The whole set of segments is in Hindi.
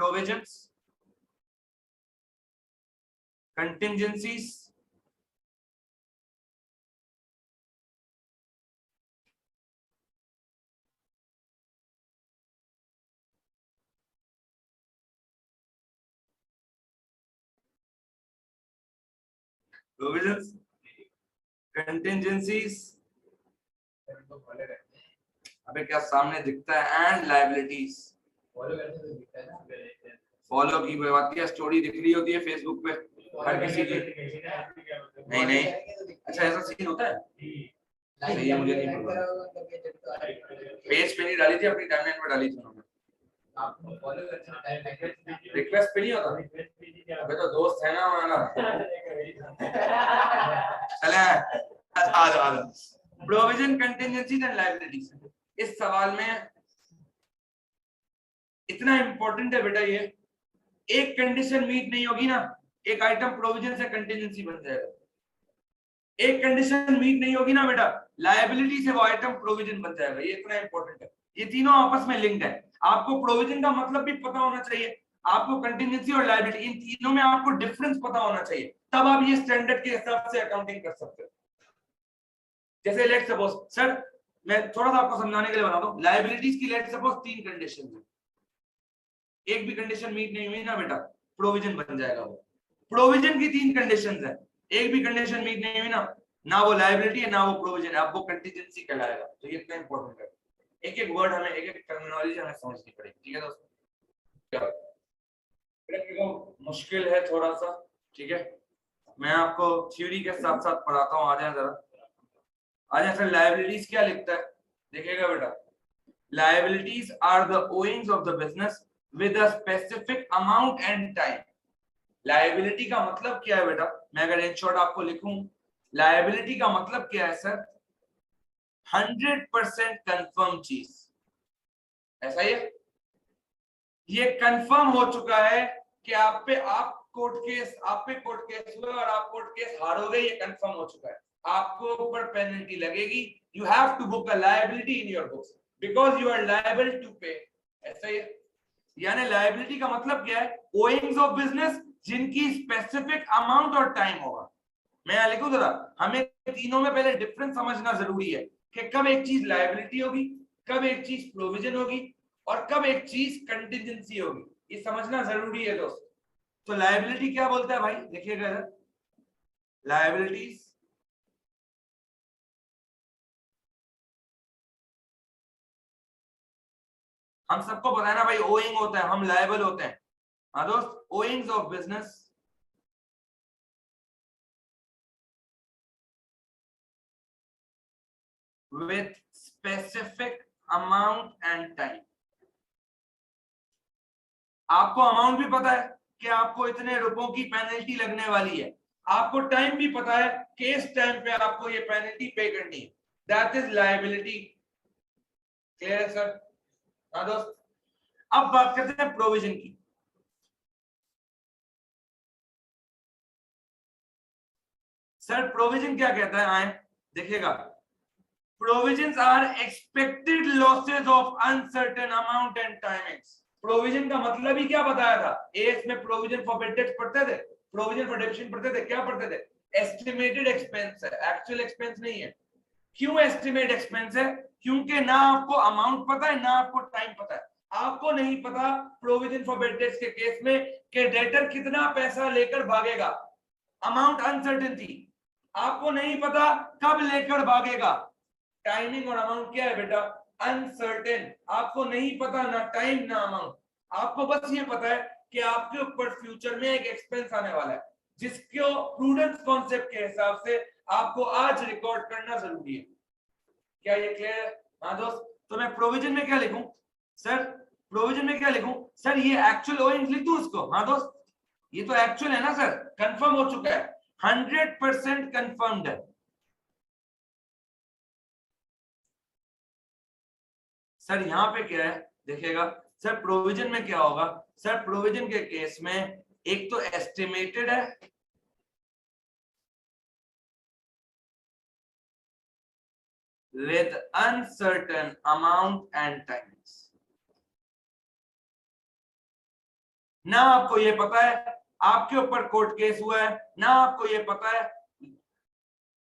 प्रोविजंस, कंटिंजेंसीज, प्रोविजंस, कंटिंजेंसीज, अबे क्या सामने दिखता है, एंड लायबिलिटीज। फॉलो की बात की, स्टोरी दिख रही होती है फेसबुक पे हर किसी की। नहीं नहीं, अच्छा ऐसा सीन होता है, सही है, मुझे नहीं पता। पेज पे नहीं डाली थी, अपनी टाइमलाइन पे डाली थी उन्होंने। रिक्वेस्ट पे नहीं होता, अबे तो दोस्त है ना हमारा। चले आ जाओ। प्रोविजन, कंटिंजेंसीज एंड लायबिलिटीज, इस सवाल में इतना इंपॉर्टेंट है बेटा ये। एक कंडीशन मीट नहीं होगी ना, एक आइटम प्रोविजन से कंटिंजेंसी बन जाएगा। एक कंडीशन मीट नहीं होगी ना बेटा, लायबिलिटी से वो आइटम प्रोविजन बन जाएगा। ये इतना इंपॉर्टेंट है, ये तीनों आपस में लिंक्ड है। आपको प्रोविजन का मतलब भी पता होना चाहिए, आपको कंटिंजेंसी और लायबिलिटी, इन तीनों में आपको डिफरेंस पता होना चाहिए, तब आप ये स्टैंडर्ड के हिसाब से अकाउंटिंग कर सकते हो। जैसे लेट सपोज, सर मैं थोड़ा सा आपको समझाने के लिए बता दूं, लायबिलिटीज की लेट सपोज 3 कंडीशन है, एक भी कंडीशन मीट नहीं हुई ना बेटा, प्रोविजन बन जाएगा वो। प्रोविजन की 3 कंडीशंस है, एक भी कंडीशन मीट नहीं हुई ना वो लायबिलिटी है ना वो प्रोविजन है, अब वो कंटीजेंसी कहलाएगा। तो ये इतना इंपॉर्टेंट है, एक एक वर्ड हमें, एक एक टर्मिनोलॉजी हमें समझनी पड़ेगी। ठीक है दोस्तों, मुश्किल है थोड़ा सा, ठीक है, मैं आपको थ्योरी के साथ साथ पढ़ाता हूँ। आ जाए जरा, आ जाए सर। लायबिलिटीज क्या लिखता है, देखिएगा बेटा, liabilities are the owings of the business with a specific amount and time। Liability का मतलब क्या है बेटा, मैं अगर इन शॉर्ट आपको लिखूं, लायबिलिटी का मतलब क्या है सर, 100% कंफर्म चीज, ऐसा ही है। ये कंफर्म हो चुका है कि आप पे कोर्ट केस हुआ और आप कोर्ट केस हारोगे, ये कंफर्म हो चुका है, आपको ऊपर पेनल्टी लगेगी, you have to book a liability in your books because you are liable to pay, ऐसा ही है। यानी लायबिलिटी का मतलब क्या है, ओइंग्स ऑफ बिजनेस जिनकी स्पेसिफिक अमाउंट और टाइम होगा। मैं यहां लिखूं जरा, हमें तीनों में पहले डिफरेंस समझना जरूरी है कि कब एक चीज लायबिलिटी होगी, कब एक चीज प्रोविजन होगी और कब एक चीज कंटीजेंसी होगी, ये समझना जरूरी है दोस्त। तो लायबिलिटी क्या बोलता है भाई, देखिएगा, लायबिलिटीज हम सबको पता है ना भाई, ओइंग होता है, हम लायबल होते हैं। हाँ दोस्त, owings of business with specific amount and time। आपको अमाउंट भी पता है कि आपको इतने रुपयों की पेनल्टी लगने वाली है, आपको टाइम भी पता है कि इस टाइम पे आपको ये पेनल्टी पे करनी है, दैट इज लायबिलिटी। क्लियर है सर? हाँ दोस्त, अब बात करते हैं प्रोविजन की। सर प्रोविजन क्या कहता है, आए देखिएगा, provisions are expected losses of uncertain amount and timings. Provision का मतलब ही क्या बताया था, एएस में प्रोविजन फॉर बेड डेट्स पढ़ते थे, प्रोविजन फॉर डेप्शन पढ़ते थे, क्या पढ़ते थे, एस्टिमेटेड एक्सपेंस है, एक्चुअल एक्सपेंस नहीं है। क्यों एस्टिमेट एक्सपेंस है, क्योंकि ना आपको अमाउंट पता है ना आपको टाइम पता है। आपको नहीं पता प्रोविजन फॉर बेड डेट्स के केस में कि डेटर कितना पैसा लेकर भागेगा, अमाउंट अनसर्टेन थी, आपको नहीं पता कब लेकर भागेगा। टाइमिंग और अमाउंट क्या है बेटा, अनसर्टेन, आपको नहीं पता ना टाइम ना अमाउंट, आपको बस ये पता है कि आपके ऊपर फ्यूचर में एक एक्सपेंस आने वाला है जिसको प्रूडेंस कॉन्सेप्ट के हिसाब से आपको आज रिकॉर्ड करना जरूरी है। क्या ये क्लियर है? हाँ दोस्त, तो मैं प्रोविजन में क्या लिखूं सर, प्रोविजन में क्या लिखूं सर, ये एक्चुअल ओइंग्स लिख दूं उसको? हाँ दोस्त, ये तो एक्चुअल है ना सर, कंफर्म हो चुका है, 100% कंफर्म्ड है। सर यहाँ पे क्या है देखिएगा, सर प्रोविजन में क्या होगा, सर प्रोविजन के केस में एक तो एस्टिमेटेड है, with uncertain amount and times। ना आपको ये पता है आपके ऊपर कोर्ट केस हुआ है, ना आपको ये पता है।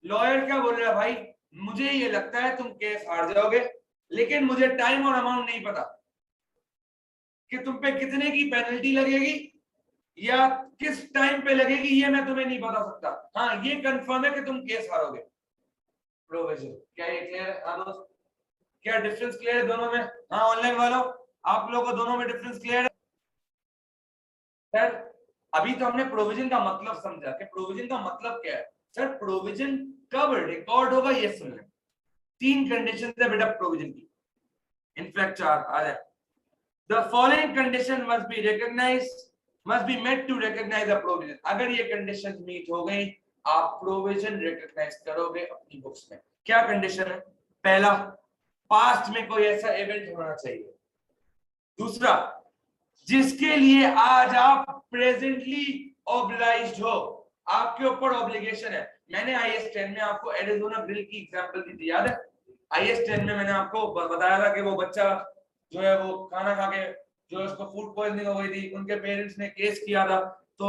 लॉयर क्या बोल रहा है, भाई मुझे ये लगता है तुम केस हार जाओगे, लेकिन मुझे टाइम और अमाउंट नहीं पता कि तुम पे कितने की पेनल्टी लगेगी या किस टाइम पे लगेगी, ये मैं तुम्हें नहीं बता सकता। हाँ ये कंफर्म है कि तुम केस हारोगे। प्रोविजन, क्या ये क्लियर है? हाँ दोस्त, क्या डिफरेंस क्लियर है दोनों में? हाँ ऑनलाइन वालों, आप लोगों को दोनों में डिफरेंस क्लियर है? सर अभी तो हमने प्रोविजन का मतलब समझा कि प्रोविजन का मतलब क्या है। सर प्रोविजन कब रिकॉर्ड होगा ये सुन लें। 3 कंडीशन है बेटा प्रोविजन की, इनफैक्ट 4 आ जाए। The following condition must be recognised, must be met to recognize a provision। अगर ये कंडीशंस मीट हो गई आप प्रोविजन रिकॉग्नाइज करोगे अपनी बुक्स में। क्या कंडीशन है? पहला, पास्ट में कोई ऐसा इवेंट होना चाहिए। दूसरा, जिसके लिए आज आप प्रेजेंटली ऑब्लाइज्ड हो, आपके ऊपर ऑब्लिगेशन है। मैंने IS 10 में आपको एरिज़ोना ग्रिल की एग्जांपल दी थी, याद है? IS 10 में मैंने आपको बताया था कि वो बच्चा जो है वो खाना खा के जो उसको फूड पॉइजनिंग हो गई थी, उनके पेरेंट्स ने केस किया था। तो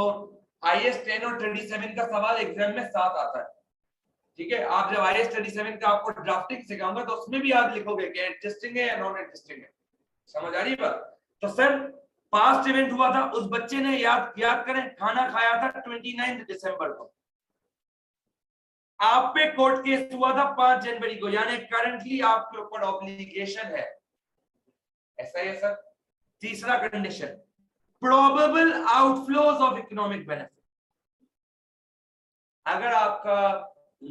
IS 10 और 37 का सवाल एग्जाम में साथ आता है, ठीक है? आप जब IS 37 का आपको ड्राफ्टिंग सिखाऊंगा तो उसमें भी आप लिखोगे कि एडजस्टिंग है या नॉन एडजस्टिंग है। समझ आ रही बात? तो सर पास्ट इवेंट हुआ था, उस बच्चे ने याद करें खाना खाया था 29 दिसंबर को, आप पे कोर्ट केस हुआ था 5 जनवरी को, यानी करंटली आपके ऊपर ऑब्लिगेशन है। ऐसा ही है सर। तीसरा condition, probable outflows of economic benefit. अगर आपका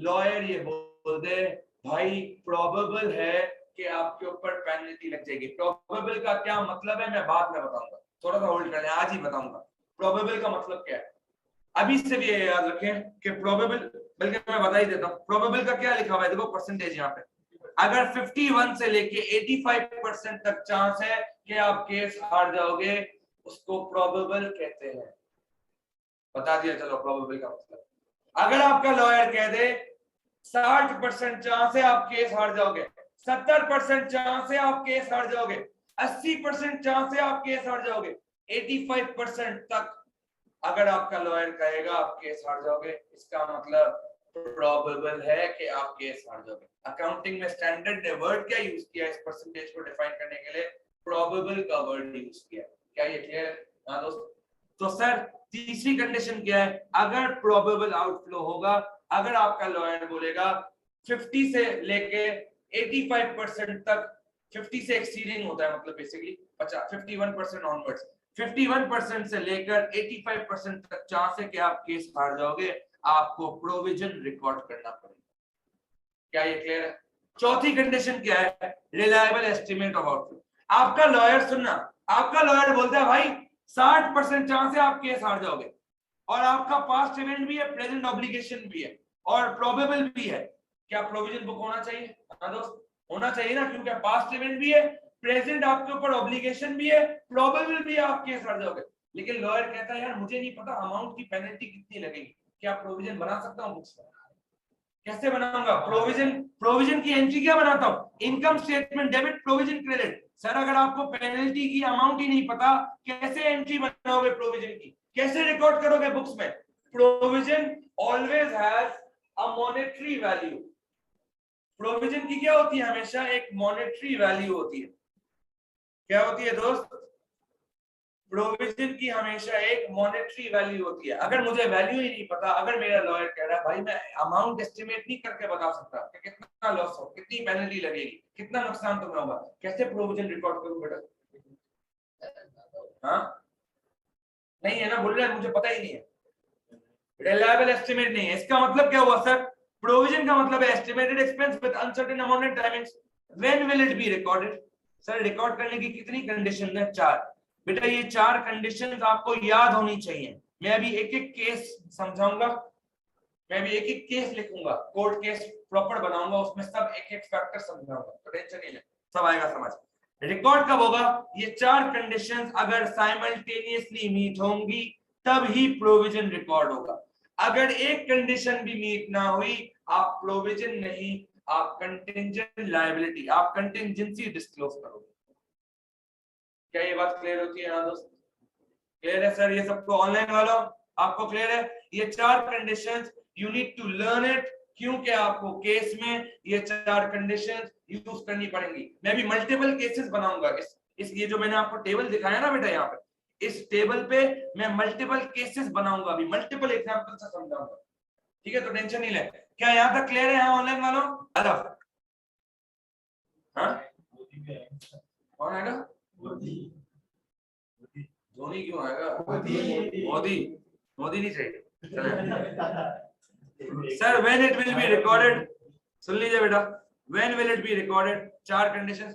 लॉयर ये बोल दे भाई प्रोबेबल है कि आपके ऊपर पेनल्टी लग जाएगी। प्रोबेबल का क्या मतलब है मैं बाद में बताऊंगा, थोड़ा सा होल्ड कर लें, आज ही बताऊंगा प्रोबेबल का मतलब क्या है। अभी से भी ये याद रखें कि प्रोबेबल, बल्कि मैं बता ही देता हूं प्रोबेबल का क्या लिखा हुआ है, देखो परसेंटेज यहाँ पे। अगर 51 से लेके 85% तक चांस है कि आप केस हार जाओगे, उसको प्रोबेबल कहते हैं। बता दिया चलो प्रोबेबल का मतलब। अगर आपका लॉयर कह दे 60% चांस है आप केस हार जाओगे, 70% चांस है आप केस हार जाओगे, 80% चांस है आप केस हार जाओगे, 85% तक अगर आपका लॉयर कहेगा आप केस हार जाओगे, इसका मतलब प्रोबेबल है कि आप केस हार जाओगे। अकाउंटिंग में स्टैंडर्ड ने वर्ड क्या यूज किया इस परसेंटेज को डिफाइन करने के लिए? प्रोबेबल का वर्ड यूज किया। क्या ये क्लियर है? हाँ दोस्तों। तो सर तीसरी कंडीशन क्या है? अगर प्रोबेबल आउटफ्लो होगा, अगर आपका लॉयर बोलेगा 50 से लेके 85% तक, 50 से एक्सीडिंग होता है मतलब बेसिकली 51% ऑनवर्ड्स, 51% से लेकर 85% तक चांस है कि आप केस हार जाओगे, आपको प्रोविजन रिकॉर्ड करना पड़ेगा। क्या ये क्लियर है? चौथी कंडीशन क्या है? Reliable estimate of outflow. आपका लॉयर सुनना, आपका लॉयर बोलता है भाई 60% चांस है आप केस हार जाओगे और आपका पास्ट इवेंट भी है, प्रेजेंट ऑब्लिगेशन भी है और प्रोबेबल भी है, क्या प्रोविजन बुक होना चाहिए? हाँ दोस्त होना चाहिए ना, क्योंकि पास्ट इवेंट भी है, प्रेजेंट आपके ऊपर ऑब्लिगेशन भी है, प्रोबेबल भी है आप केस हार जाओगे। लेकिन लॉयर कहता है यार मुझे नहीं पता अमाउंट की पेनल्टी कितनी लगेगी, क्या प्रोविजन बना सकता हूँ बुक्स में? कैसे बनाऊंगा प्रोविजन? प्रोविजन की एंट्री क्या बनाता हूँ? Income statement debit provision credit. Sir अगर आपको पेनल्टी की अमाउंट ही नहीं पता, कैसे एंट्री बनाओगे प्रोविजन की, कैसे रिकॉर्ड करोगे बुक्स में? Provision always has a monetary value. Provision की क्या होती है? हमेशा एक मॉनेटरी वैल्यू होती है। क्या होती है दोस्त? प्रोविजन की हमेशा एक मॉनेटरी वैल्यू होती है। अगर मुझे वैल्यू ही नहीं पता, अगर मेरा लॉयर कह रहा है भाई मैं अमाउंट एस्टिमेट नहीं करके बता सकता कि कितना लॉस हो, कितनी पेनल्टी लगेगी, कितना नुकसान तुम्हें होगा, कैसे प्रोविजन रिकॉर्ड करूं बेटा? हाँ नहीं है ना, बोल रहे हैं मुझे पता ही नहीं है, रिलायबल एस्टिमेट नहीं है। इसका मतलब क्या हुआ सर? प्रोविजन का मतलब है estimated expense with uncertain amount and timings. When will it be recorded? Sir record करने की कितनी कंडीशन है? 4। बेटा ये 4 कंडीशंस आपको याद होनी चाहिए। मैं अभी एक एक केस समझाऊंगा, मैं अभी एक एक केस लिखूंगा, कोर्ट केस प्रॉपर बनाऊंगा, उसमें सब एक एक फैक्टर समझाऊंगा, तो टेंशन नहीं ले, सब आएगा समझ। रिकॉर्ड कब होगा? ये 4 कंडीशंस अगर साइमल्टेनियसली मीट होंगी तब ही प्रोविजन रिकॉर्ड होगा। अगर एक कंडीशन भी मीट ना हुई, आप प्रोविजन नहीं, आप कंटिंजेंट लायबिलिटी, आप कंटिंजेंसी डिस्क्लोज करोगे। क्या ये बात क्लियर होती है? हाँ दोस्त। क्लियर है सर? ये सबको ऑनलाइन वालों आपको क्लियर है? ये 4 conditions you need to learn it, क्योंकि आपको केस में ये 4 कंडीशंस यूज करनी पड़ेंगी। मैं भी मल्टीपल केसेस बनाऊंगा। इस ये जो मैंने आपको टेबल दिखाया ना बेटा, यहाँ पे इस टेबल पे मैं मल्टीपल केसेस बनाऊंगा, अभी मल्टीपल एग्जांपल से समझाऊंगा। ठीक है, तो टेंशन नहीं ले। क्या यहाँ तक क्लियर है यहाँ ऑनलाइन वालों? हाँ, कौन आएगा? धोनी क्यों आएगा? मोदी नहीं चाहिए। Sir when it will be recorded, सुन लीजिए बेटा, when will it be recorded, 4 conditions.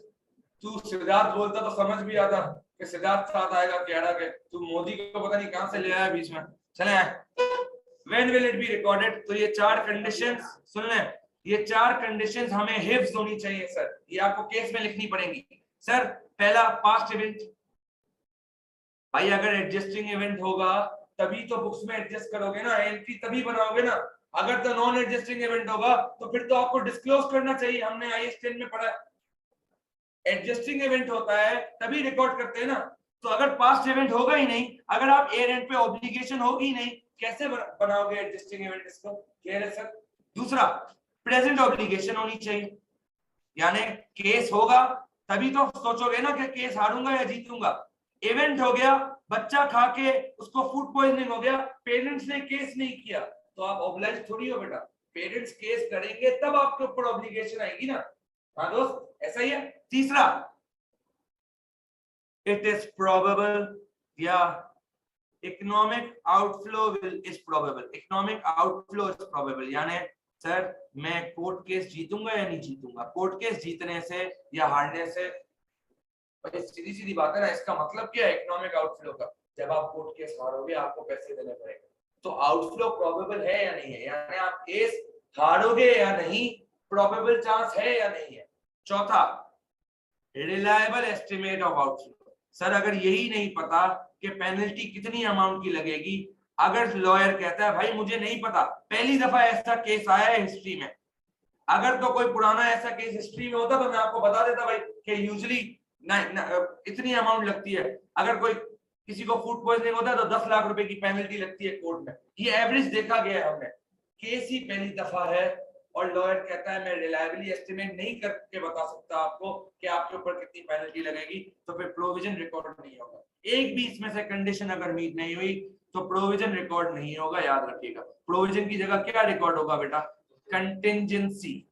तू सिद्धार्थ बोलता तो समझ भी आता कि सिद्धार्थ साथ आएगा कैडा के, तू मोदी को पता नहीं कहां से ले आया बीच में। चले आए when will it be recorded, तो ये 4 कंडीशंस सुन लें। ये 4 कंडीशंस हमें हिफ्ज होनी चाहिए सर, ये आपको केस में लिखनी पड़ेगी। सर पहला पास्ट इवेंट, भाई अगर एडजस्टिंग इवेंट होगा तभी तो बुक्स में एडजस्ट करोगे ना, एंट्री तभी बनाओगे ना। अगर तो नॉन एडजस्टिंग इवेंट होगा तो फिर तो आपको डिस्क्लोज करना चाहिए, हमने आईएएस 10 में पढ़ा। एडजस्टिंग इवेंट होता है तभी रिकॉर्ड करते हैं ना। तो अगर पास्ट इवेंट होगा ही नहीं, अगर आप एयर एंड पे ऑब्लिगेशन होगी ही नहीं, कैसे बनाओगे एडजस्टिंग इवेंट? इसको क्लियर है सर? दूसरा, प्रेजेंट ऑब्लिगेशन होनी चाहिए, यानी केस होगा तभी तो सोचोगे ना कि केस हारूंगा या जीतूंगा। इवेंट हो गया, बच्चा खा के उसको फूड पॉइजनिंग हो गया, पेरेंट्स ने केस नहीं किया, तो आप ऑब्लाइज थोड़ी हो बेटा। पेरेंट्स केस करेंगे तब आपके ऊपर ऑब्लिगेशन आएगी ना। हाँ दोस्त, ऐसा ही है। तीसरा, इट इज प्रोबेबल या economic outflow is probable. Economic outflow is probable यानी सर मैं कोर्ट केस जीतूंगा या नहीं जीतूंगा। कोर्ट केस जीतने से या हारने से सीधी सीधी बात है ना, इसका मतलब क्या है इकोनॉमिक आउटफ्लो का? जब आप कोर्ट केस हारोगे आपको पैसे देने पड़ेंगे, तो आउटफ्लो प्रोबेबल है या नहीं है, यानी आप केस हारोगे या नहीं, प्रोबेबल चांस है या नहीं है। चौथा, reliable estimate of outflow. Sir अगर यही नहीं पता कि पेनल्टी कितनी अमाउंट की लगेगी, अगर लॉयर कहता है भाई मुझे नहीं पता, पहली दफा ऐसा केस आया है हिस्ट्री में, अगर तो कोई पुराना ऐसा केस हिस्ट्री में होता तो मैं आपको बता देता भाई कि यूजुअली इतनी अमाउंट लगती है। अगर कोई किसी को फूड पॉइजनिंग होता है तो 10 लाख रुपए की पेनल्टी लगती है कोर्ट में। ये एवरेज देखा गया है हमने। केस ही पहली दफा है और लॉयर कहता है मैं रिलायबली एस्टिमेट नहीं करके बता सकता आपको कि आपके ऊपर कितनी पेनल्टी लगेगी, तो फिर प्रोविजन रिकॉर्ड नहीं होगा। एक भी इसमें से कंडीशन अगर मीट नहीं हुई तो प्रोविजन रिकॉर्ड नहीं होगा, याद रखिएगा। प्रोविजन की जगह क्या रिकॉर्ड होगा बेटा? Contingency.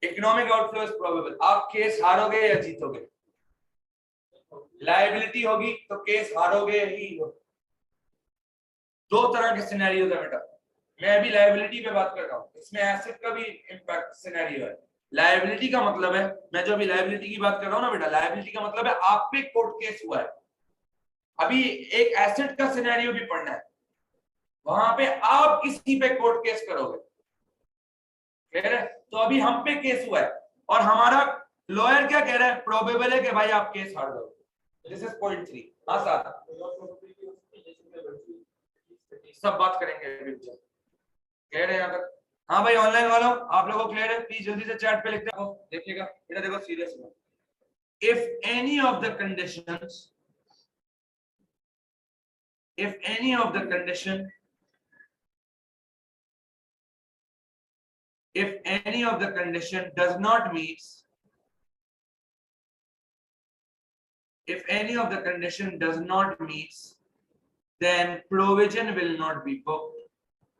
Economic outflow is probable, आप केस हारोगे या जीतोगे। लायबिलिटी होगी तो केस हारोगे ही हो। दो तरह के सिनेरियोज है बेटा, मैं अभी लायबिलिटी पे बात कर रहा हूँ, इसमें एसेट का भी इंपैक्ट सिनेरियो है। लायबिलिटी का मतलब है, मैं जो अभी लायबिलिटी की बात कर रहा हूँ ना बेटा, लायबिलिटी का मतलब है आप पे कोर्ट केस हुआ है, अभी एक एसेट का सिनेरियो भी पढ़ना है, वहां पे आप किसी पे कोर्ट केस करोगे। क्लियर है? तो अभी हम पे केस हुआ है और हमारा लॉयर क्या कह रहा है? प्रोबेबल है कि भाई आप केस हार जाओगे। This is point 3। हाँ साथ सब बात करेंगे। क्लियर है यहाँ तक? हाँ भाई ऑनलाइन वालों आप लोगों को क्लियर है? प्लीज जल्दी से चैट पे लिखते हो, देखिएगा बेटा। देखो सीरियस में, if any of the conditions does not meet, if any of the condition does not meet, then provision will not be booked।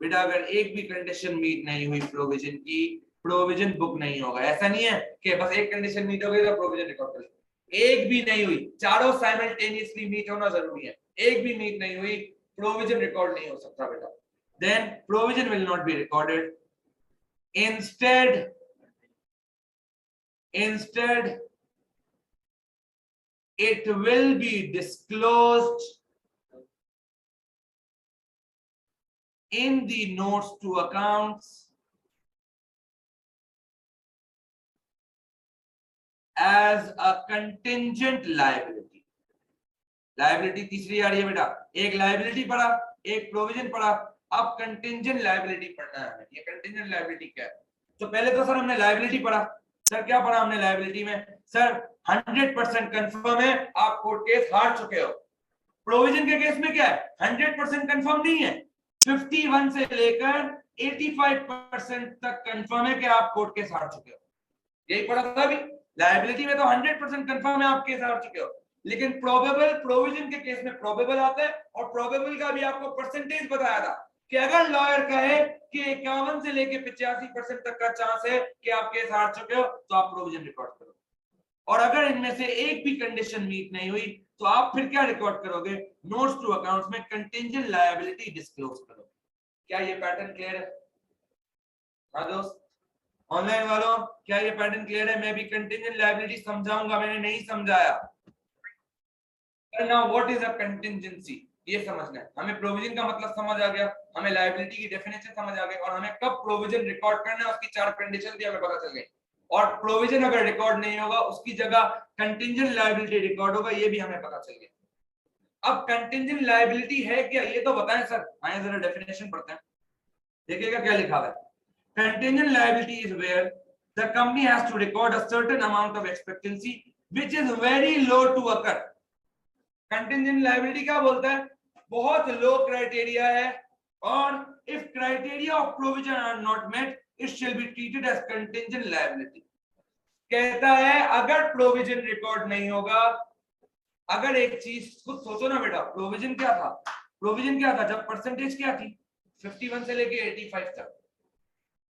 बेटा अगर एक भी कंडीशन मीट नहीं हुई प्रोविजन की, प्रोविजन बुक नहीं होगा। ऐसा नहीं है कि बस एक कंडीशन मीट हो गई तो प्रोविजन रिकॉर्ड कर, एक भी नहीं हुई, चारों साइमल्टेनियसली मीट होना जरूरी है। एक भी मीट नहीं हुई, प्रोविजन रिकॉर्ड नहीं हो सकता बेटा। Then provision will not be recorded. Instead it will be disclosed in the notes to accounts as a contingent liability। Liability तीसरी आ रही है बेटा, एक लायबिलिटी पढ़ा, एक प्रोविजन पढ़ा, अब कंटिंजेंट लायबिलिटी पढ़ना है हमें। ये कंटिंजेंट लायबिलिटी क्या है? तो पहले तो सर हमने लायबिलिटी पढ़ा, सर क्या पढ़ा हमने लायबिलिटी में? सर 100% कंफर्म है आप कोर्ट केस हार चुके हो। प्रोविजन के केस में क्या है? 100% कंफर्म नहीं है, 51 से लेकर 85% तक कंफर्म है कि आप कोर्ट केस हार चुके हो। यही पढ़ा था अभी। लायबिलिटी में तो 100% कंफर्म है आप केस हार चुके हो, लेकिन प्रोबेबल, प्रोविजन के केस में प्रोबेबल आता है, और प्रोबेबल का भी आपको परसेंटेज बताया था कि अगर लॉयर कहे कि 51 से लेके 85% तक का चांस है कि आप केस हार चुके हो, तो आप प्रोविजन रिकॉर्ड करो। और अगर इनमें से एक भी कंडीशन मीट नहीं हुई तो आप फिर क्या रिकॉर्ड करोगे? नोट्स टू अकाउंट्स में कंटिंजेंट लायबिलिटी डिस्क्लोज करो। क्या ये पैटर्न क्लियर है? हाँ दोस्त, ऑनलाइन वालों क्या ये पैटर्न क्लियर है? मैं भी कंटिंजेंट लायबिलिटी समझाऊंगा, मैंने नहीं समझाया। Now what is a contingency, ये समझना है हमें। प्रोविजन का मतलब समझ आ गया, हमें लायबिलिटी की डेफिनेशन समझ आ गई, और हमें कब प्रोविजन रिकॉर्ड करना है उसकी 4 कंडीशन भी हमें पता चल गई। और प्रोविजन अगर रिकॉर्ड नहीं होगा उसकी जगह कंटिंजेंट लायबिलिटी रिकॉर्ड होगा, ये भी हमें पता चल गया। अब कंटिंजेंट लायबिलिटी है क्या, ये तो बताएं सर। आइए जरा डेफिनेशन पढ़ते हैं, देखिएगा क्या लिखा है। Contingent liability is where the company has to record a certain amount of expectancy which is very low to occur. Contingent liability क्या बोलता है? बहुत लो क्राइटेरिया है, और if criteria of provision are not met it shall be treated as contingent liability. कहता है अगर प्रोविजन रिकॉर्ड नहीं होगा, अगर एक चीज खुद सोचो ना बेटा, प्रोविजन क्या था? प्रोविजन क्या था जब परसेंटेज क्या थी? 51 से लेके 85 तक,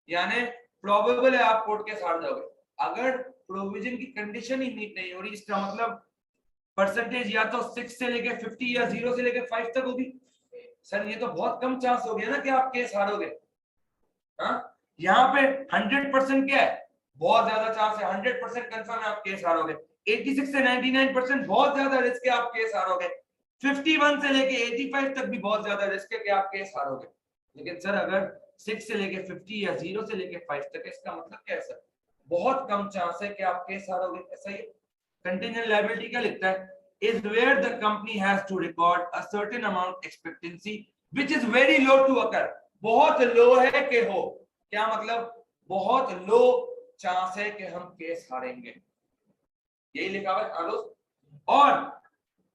यानी प्रोबेबल है आप कोर्ट केस हार जाओगे। अगर प्रोविजन की कंडीशन ही मीट नहीं हो रही, इसका मतलब परसेंटेज या तो 6 से लेके 50 या 0 से लेके 5 तक होगी। सर ये तो बहुत कम चांस हो गया ना कि आप केस हारोगे। हाँ, यहाँ पे 100% क्या है? बहुत ज्यादा चांस है, 100% कंफर्म है आप केस हारोगे। 86 से 99% बहुत ज्यादा रिस्क है आप केस हारोगे। 51 से लेके 85 तक भी बहुत ज्यादा रिस्क है कि आप केस हारोगे। लेकिन सर अगर 6 से लेके 50 या 0 से लेके 5 तक है, इसका मतलब क्या है सर? बहुत कम चांस है कि आप केस हारोगे, ऐसा ही। कंटिंजेंट लायबिलिटी क्या लिखता है? is where the company has to record a certain amount expectancy which is very low to occur। बहुत लो है कि हो, क्या मतलब? बहुत लो चांस है कि हम केस हारेंगे, यही लिखा हुआ है दोस्त। और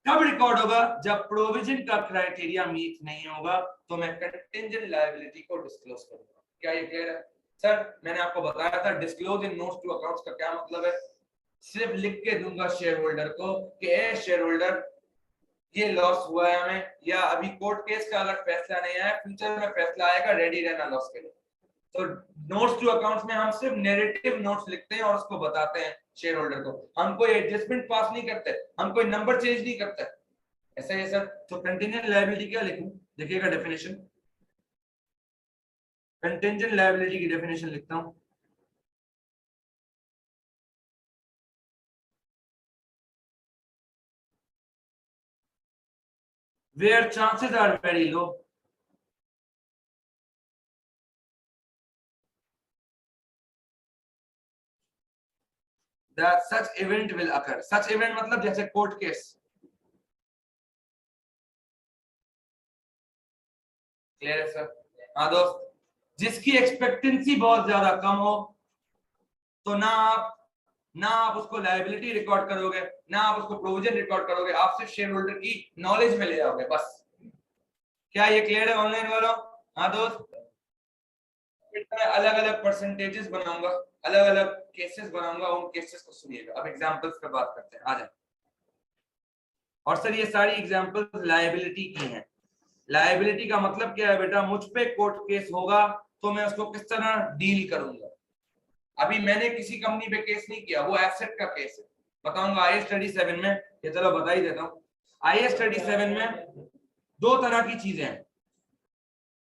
कब रिकॉर्ड होगा? जब प्रोविजन का क्राइटेरिया मीट नहीं होगा, तो मैं कंटिंजेंट लायबिलिटी को डिस्क्लोज करूंगा। क्या ये क्लियर है? सर मैंने आपको बताया था disclose in notes to accounts का क्या मतलब है। सिर्फ लिख के दूंगा शेयर होल्डर को कि ए शेयर होल्डर ये लॉस हुआ है हमें, या अभी कोर्ट केस का अगर फैसला नहीं आया, फ्यूचर में फैसला आएगा, रेडी रहना लॉस के लिए। तो नोट्स टू अकाउंट्स में हम सिर्फ नैरेटिव नोट्स लिखते हैं और उसको बताते हैं शेयर होल्डर को। हम कोई एडजस्टमेंट पास नहीं करते, हम कोई नंबर चेंज नहीं करते, ऐसा है सर। तो कंटिंजेंट लायबिलिटी क्या लिखूं? देखिएगा डेफिनेशन, कंटिंजेंट लायबिलिटी की डेफिनेशन लिखता हूं। where chances are very low that such event will occur। such event मतलब जैसे कोर्ट केस। क्लियर है सर? हाँ दोस्त, जिसकी एक्सपेक्टेंसी बहुत ज्यादा कम हो, तो ना आप उसको लायबिलिटी रिकॉर्ड करोगे, ना आप उसको प्रोविजन रिकॉर्ड करोगे, आप सिर्फ शेयर होल्डर की नॉलेज में ले आओगे बस। क्या ये क्लियर है ऑनलाइन वालों? हाँ दोस्त, अलग अलग परसेंटेजेस बनाऊंगा, अलग अलग केसेस बनाऊंगा, उन केसेस को सुनिएगा। अब एग्जांपल्स पे बात करते हैं, आ जाए। और सर ये सारी एग्जांपल्स लायबिलिटी की हैं। लायबिलिटी का मतलब क्या है बेटा? मुझ पे कोर्ट केस होगा तो मैं उसको किस तरह डील करूंगा। अभी मैंने किसी कंपनी पे केस नहीं किया, वो एसेट का केस है, बताऊंगा आई स्टडी 7 में। ये चलो बता ही देता हूँ। आई स्टडी 7 में दो तरह की चीजें हैं,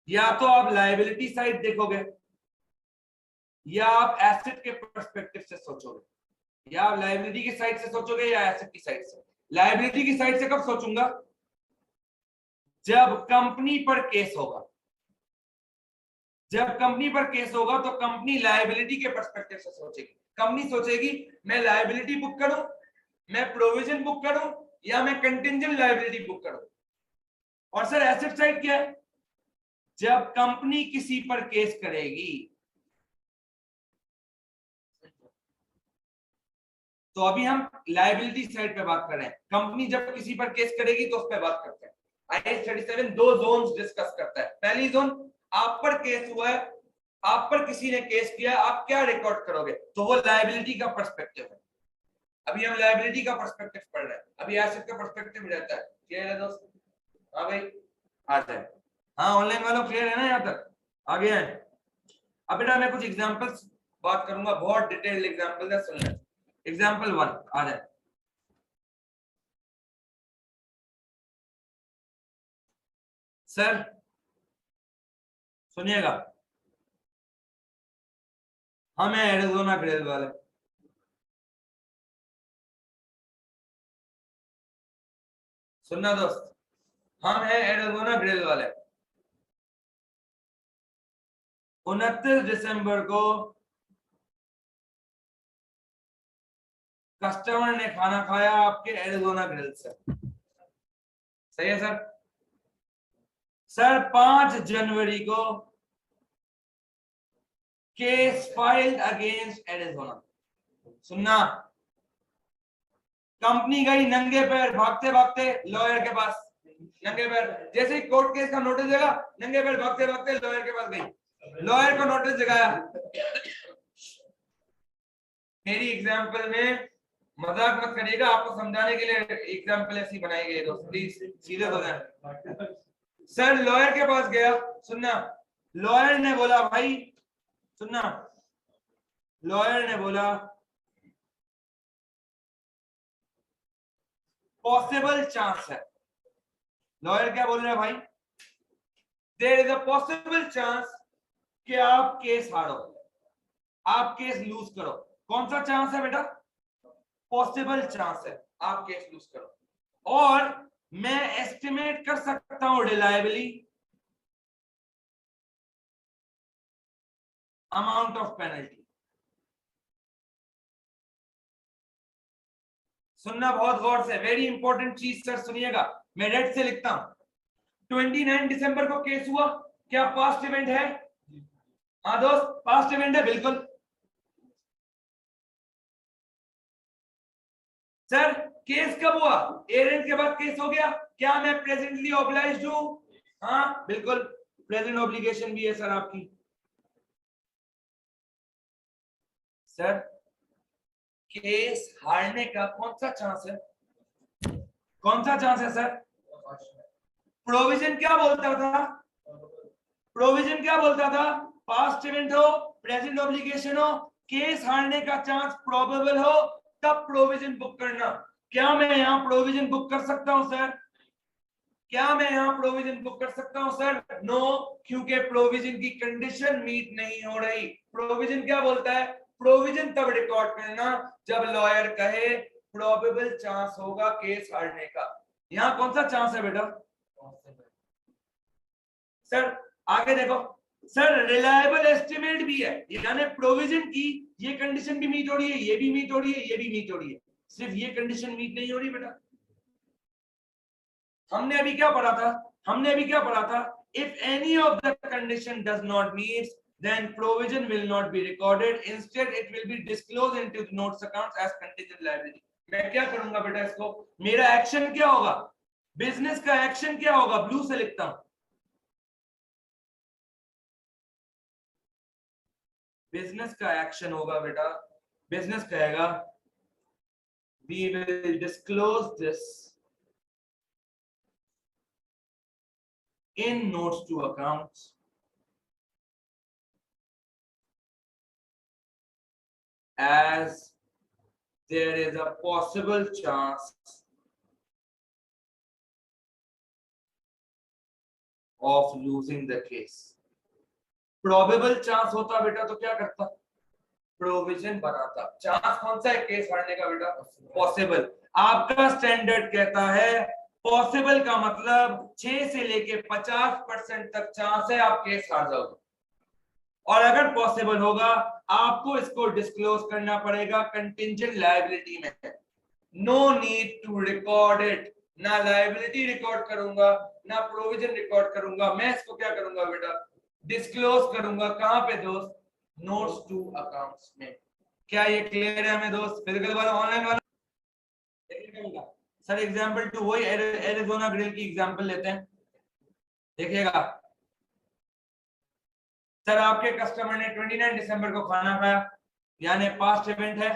या तो आप लायबिलिटी साइड देखोगे, या आप एसेट के पर्सपेक्टिव से सोचोगे। या आप लायबिलिटी की साइड से सोचोगे या एसेट की साइड से। लायबिलिटी की साइड से कब सोचूंगा? जब कंपनी पर केस होगा। जब कंपनी पर केस होगा तो कंपनी लायबिलिटी के पर्सपेक्टिव से सोचेगी। कंपनी सोचेगी मैं लायबिलिटी बुक करूं, मैं प्रोविजन बुक करूं, या मैं कंटिंजेंट लायबिलिटी बुक करूं। और सर एसेट साइड क्या है? जब कंपनी किसी पर केस करेगी, तो अभी हम लायबिलिटी साइड पे बात कर रहे हैं। कंपनी जब किसी पर केस करेगी तो उस पर बात करते हैं। IAS 37 दो जोन्स डिस्कस करता है। पहली जोन, आप पर केस हुआ है, आप पर किसी ने केस किया, आप क्या रिकॉर्ड करोगे, तो वो लायबिलिटी का पर्सपेक्टिव है। अभी हम लायबिलिटी का पर्सपेक्टिव पढ़ रहे हैं, अभी एसेट का पर्सपेक्टिव रहता है। क्लियर है दोस्त? हाँ भाई आ जाए। हाँ ऑनलाइन वालों क्लियर है ना यहाँ तक? आगे है। अब बेटा मैं कुछ एग्जांपल्स बात करूंगा, बहुत डिटेल्ड एग्जांपल है, सुन ले। एग्जांपल 1 आ जाए। सर सुनिएगा, हम हैं एरिज़ोना ग्रिल वाले। सुनना दोस्त, हम हैं एरिज़ोना ग्रिल वाले। 29 दिसंबर को कस्टमर ने खाना खाया आपके एरिज़ोना ग्रिल से, सही है सर? सर 5 जनवरी को केस फाइल्ड अगेंस्ट एरिज़ोना। सुनना, कंपनी गई नंगे पैर भागते भागते लॉयर के पास, नंगे पैर, जैसे ही कोर्ट केस का नोटिस देगा नंगे पैर भागते भागते लॉयर के पास गई, लॉयर को नोटिस दिखाया। मेरी एग्जांपल में मजाक मत करिएगा, आपको समझाने के लिए एग्जांपल ऐसी बनाई गई है दोस्त, प्लीज सीरियस हो जाए। सर लॉयर के पास गया, सुनना, लॉयर ने बोला भाई, सुनना, लॉयर ने बोला पॉसिबल चांस है, लॉयर क्या बोल रहे हैं भाई, there is a possible chance कि आप केस हारो, आप केस लूज करो। कौन सा चांस है बेटा? पॉसिबल चांस है आप केस लूज करो, और मैं एस्टिमेट कर सकता हूं रिलायबली अमाउंट ऑफ पेनल्टी। सुनना बहुत गौर से, वेरी इंपॉर्टेंट चीज सर, सुनिएगा, मैं रेड से लिखता हूं। 29 दिसंबर को केस हुआ, क्या पास्ट इवेंट है? हाँ दोस्त पास्ट इवेंट है, बिल्कुल। सर केस कब हुआ? एरेंट के बाद केस हो गया, क्या मैं प्रेजेंटली ऑब्लाइज्ड हूं? हाँ बिल्कुल, प्रेजेंट ऑब्लिगेशन भी है सर आपकी। सर केस हारने का कौन सा चांस है? कौन सा चांस है सर? प्रोविजन क्या बोलता था? प्रोविजन क्या बोलता था? पास्ट इवेंट हो, प्रेजेंट ऑब्लिगेशन हो, केस हारने का चांस प्रोबेबल हो, तब प्रोविजन बुक करना। क्या मैं यहाँ प्रोविजन बुक कर सकता हूं सर? क्या मैं यहाँ प्रोविजन बुक कर सकता हूं सर? नो, क्योंकि प्रोविजन की कंडीशन मीट नहीं हो रही। प्रोविजन क्या बोलता है? प्रोविजन तब रिकॉर्ड करना जब लॉयर कहे प्रोबेबल चांस होगा केस हारने का। यहाँ कौन सा चांस है बेटा? सर आगे देखो, सर रिलायबल एस्टिमेट भी है, यानी प्रोविजन की ये कंडीशन भी मीट हो रही है, ये भी मीट हो रही है, ये भी मीट हो रही है, सिर्फ ये कंडीशन मीट नहीं हो रही बेटा। हमने अभी क्या पढ़ा था? हमने अभी क्या पढ़ा था? If any of the condition does not meet, then provision will not be recorded, instead it will be disclosed into the notes accounts as contingent liability। मैं क्या करूंगा बेटा इसको? मेरा एक्शन क्या होगा? बिजनेस का एक्शन क्या होगा? ब्लू से लिखता हूं, बिजनेस का एक्शन होगा बेटा, बिजनेस कहेगा we will disclose this in notes to accounts as there is a possible chance of losing the case। Probable chance होता बेटा तो क्या करता? प्रोविजन बनाता। चांस कौन सा है केस हारने का बेटा? पॉसिबल। आपका स्टैंडर्ड कहता है पॉसिबल का मतलब 6 से लेके 50% तक चांस है आप केस हार जाओगे, और अगर पॉसिबल होगा आपको इसको डिस्क्लोज करना पड़ेगा कंटिंजेंट लायबिलिटी में। No need to record it, ना लायबिलिटी रिकॉर्ड करूंगा ना प्रोविजन रिकॉर्ड करूंगा, मैं इसको क्या करूंगा बेटा? डिस्क्लोज करूंगा। कहां पे दोस्त? नोट्स टू अकाउंट्स में। क्या ये क्लियर है हमें दोस्त? फिजिकल वाला, ऑनलाइन वाला देखिएगा सर। एग्जांपल 2 वही एरिज़ोना ग्रिल की एग्जांपल लेते हैं, देखिएगा सर। आपके कस्टमर ने 29 दिसंबर को खाना खाया, यानी पास्ट इवेंट है।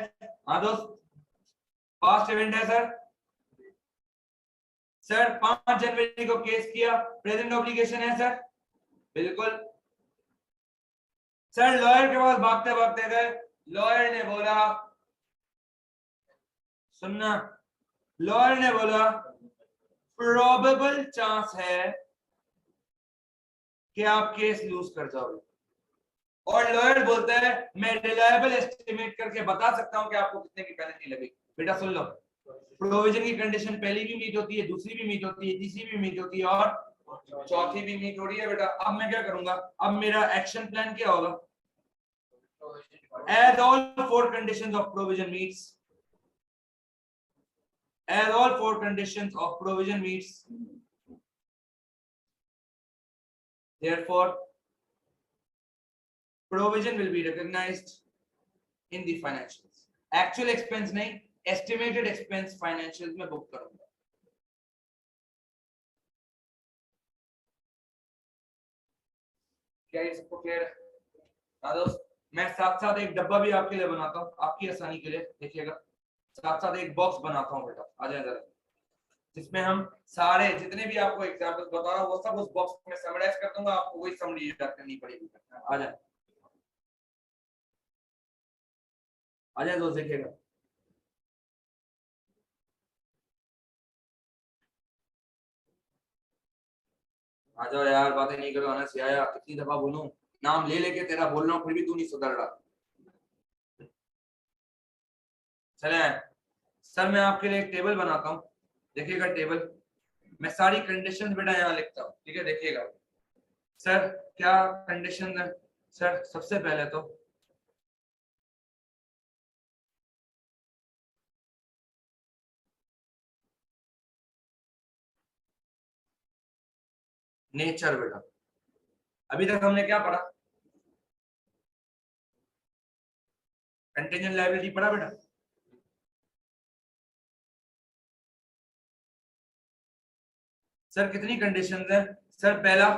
हाँ दोस्त, पास्ट इवेंट है सर। सर 5 जनवरी को केस किया, प्रेजेंट ऑब्लिगेशन है सर, बिल्कुल। सर लॉयर के पास भागते भागते गए, लॉयर ने बोला, सुनना, लॉयर ने बोला प्रोबेबल चांस है कि आप केस लूज कर जाओगे। और लॉयर बोलता है मैं रिलायबल एस्टिमेट करके बता सकता हूं कि आपको कितने की पेनल्टी लगेगी। बेटा सुन लो, प्रोविजन की कंडीशन पहली भी मीट होती है, दूसरी भी मीट होती है, तीसरी भी मीट होती है और चौथी भी मीट हो रही है। बेटा अब मैं क्या करूंगा, अब मेरा एक्शन प्लान क्या होगा? As all 4 conditions of provision meets, as all 4 conditions of provision meets, therefore provision will be recognized in the financials. Actual expense नहीं, estimated expense financials में बुक करूंगा। क्या ये सबको क्लियर है? हाँ दोस्त, मैं साथ साथ एक डब्बा भी आपके लिए बनाता हूँ, आपकी आसानी के लिए। देखिएगा साथ साथ एक बॉक्स बनाता हूँ बेटा, आ जाए जरा, जिसमें हम सारे जितने भी आपको एग्जांपल्स बता रहा हूँ वो सब उस बॉक्स में समराइज कर दूंगा, आपको वही समरी याद करनी पड़ेगी। आ जाए, आ जाए दोस्त, देखिएगा आ जाओ यार, बातें नहीं करो। आना सियाया, कितनी दफा बोलूं, नाम ले लेके तेरा बोल रहा हूँ फिर भी तू नहीं सुधर रहा। चले सर, मैं आपके लिए एक टेबल बनाता हूँ, देखिएगा टेबल। मैं सारी कंडीशंस बेटा यहाँ लिखता हूँ, ठीक है? देखिएगा सर क्या कंडीशन है। सर सबसे पहले तो नेचर बेटा, अभी तक हमने क्या पढ़ा? कंटीजेंट लायबिलिटी पढ़ा बेटा? सर कितनी कंडीशंस है? सर पहला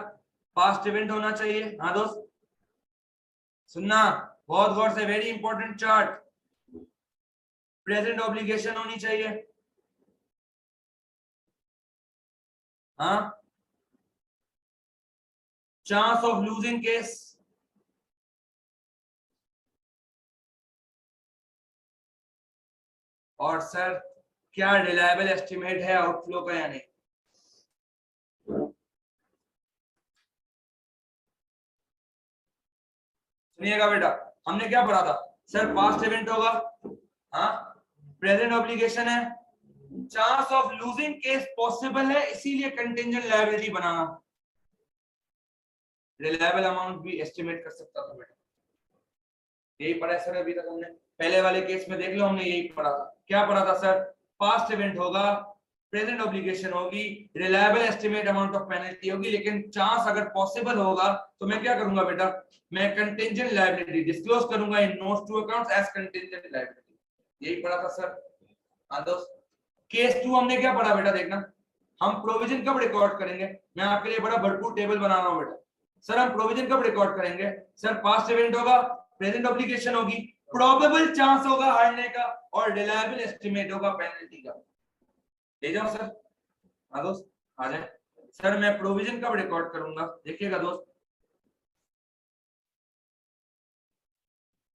पास्ट इवेंट होना चाहिए। हाँ दोस्त सुनना बहुत गौर से, very important chart. Present obligation होनी चाहिए। हाँ, चांस ऑफ लूजिंग केस, और सर क्या रिलायबल एस्टिमेट है आउटफ्लो का या नहीं। सुनिएगा बेटा, हमने क्या पढ़ा था? सर पास्ट इवेंट होगा, हाँ, प्रेजेंट ऑब्लिगेशन है, chance of losing case possible है, इसीलिए कंटिंजेंट लायबिलिटी बनाना। रिलायबल अमाउंट भी एस्टिमेट कर सकता था बेटा, यही पढ़ा है सर अभी तक हमने। पहले वाले केस में देख लो, हमने यही पढ़ा था। क्या पढ़ा था सर? पास्ट इवेंट होगा, प्रेजेंट ऑब्लिगेशन होगी, reliable estimate amount of penalty होगी, लेकिन चांस अगर पॉसिबल होगा तो मैं क्या करूंगा बेटा? मैं कंटिंजेंट लायबिलिटी डिस्क्लोज करूंगा in notes to accounts as contingent liability. यही पढ़ा था सर। हाँ दोस्त, केस 2 हमने क्या पढ़ा बेटा? देखना, हम प्रोविजन कब रिकॉर्ड करेंगे? मैं आपके लिए बड़ा भरपूर टेबल बना रहा हूं बेटा। सर हम प्रोविजन कब रिकॉर्ड करेंगे? सर पास्ट इवेंट होगा, प्रेजेंट ऑब्लिगेशन होगी, प्रोबेबल चांस होगा हारने का, और रिलायबल एस्टिमेट होगा पेनल्टी का। ले जाओ सर। हाँ दोस्त आ जाए। सर मैं प्रोविजन कब रिकॉर्ड करूंगा? देखिएगा दोस्त,